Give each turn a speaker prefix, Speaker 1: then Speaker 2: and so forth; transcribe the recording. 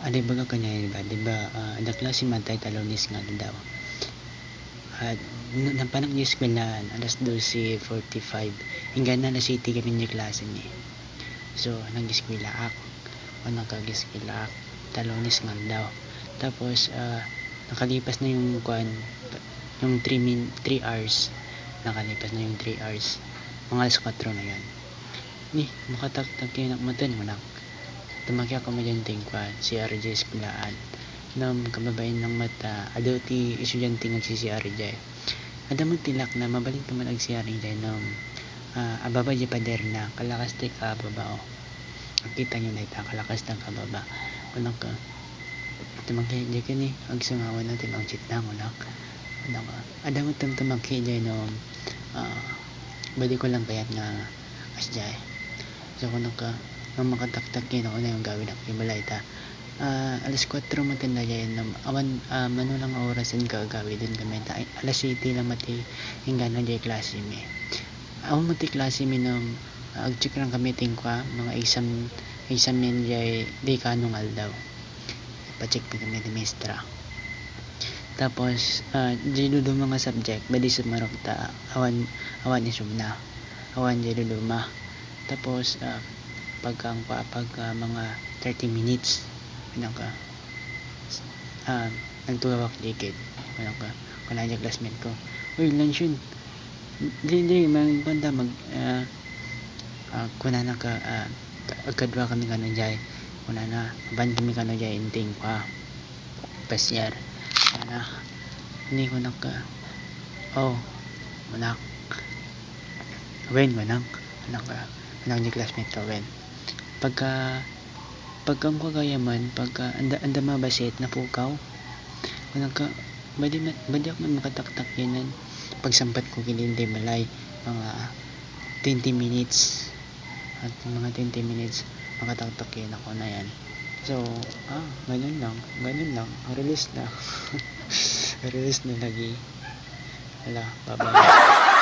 Speaker 1: Aday baga kanya diba ada klase matay talonis nga daw. At napanak niya eskwelahan alas 12:45 hingga na city kami niya klase ni. So nag-eskwela ako o nag-eskwela ako talonis nga daw. Tapos nakalipas na yung yung 3 hours, nakalipas na yung 3 hours, mga alas 4 na yan. Ni makataktak kayo nakmatan mo nak tumakya ko mo dyan tingkwa si RJ eskulaan na kababayan ng mata ado ti estudyante nga si RJ ada mo tilak na mabalik ka man ag si RJ no ababa di pader na kalakas ti kababa o kita nyo na ita kalakas ng kababa kunang ka tumakya di ka ni ag sungawan natin ang chit na kunak ada mo tumakya dyan no bali ko lang kayat nga asjay so kunang ka nang makataktak yun ako na yung gawin ako yung balay ta alas 4 matanda dyan awan mano lang orasan kagawin din kami ta alas 7 lang mati hingga na dyan klase mi awan mati klase mi nang ag-check lang kami tingkwa mga exam yan dyan di kanong aldaw pa-check pa kami ni mistra tapos dyan do mga subject bali sumarok ta awan isum na awan dyan do tapos pag mga 30 minutes ka nagtuwak dikit kuna niya classmate ko uy lunch yun di magpanda kuna na ka agkadwa kami kano dyan kuna na ban kami kano dyan inting pa pasyar kuna hindi ko na ka kuna wen kuna niya classmate ko wen pagka ang kagayaman pagka anda mabasit na pukaw kunang ka badi ako man makataktak yanan pagsampat ko kilindi malay mga 20 minutes at mga 20 minutes makataktak yan ako na yan so ganun lang release na release na lagi wala bye bye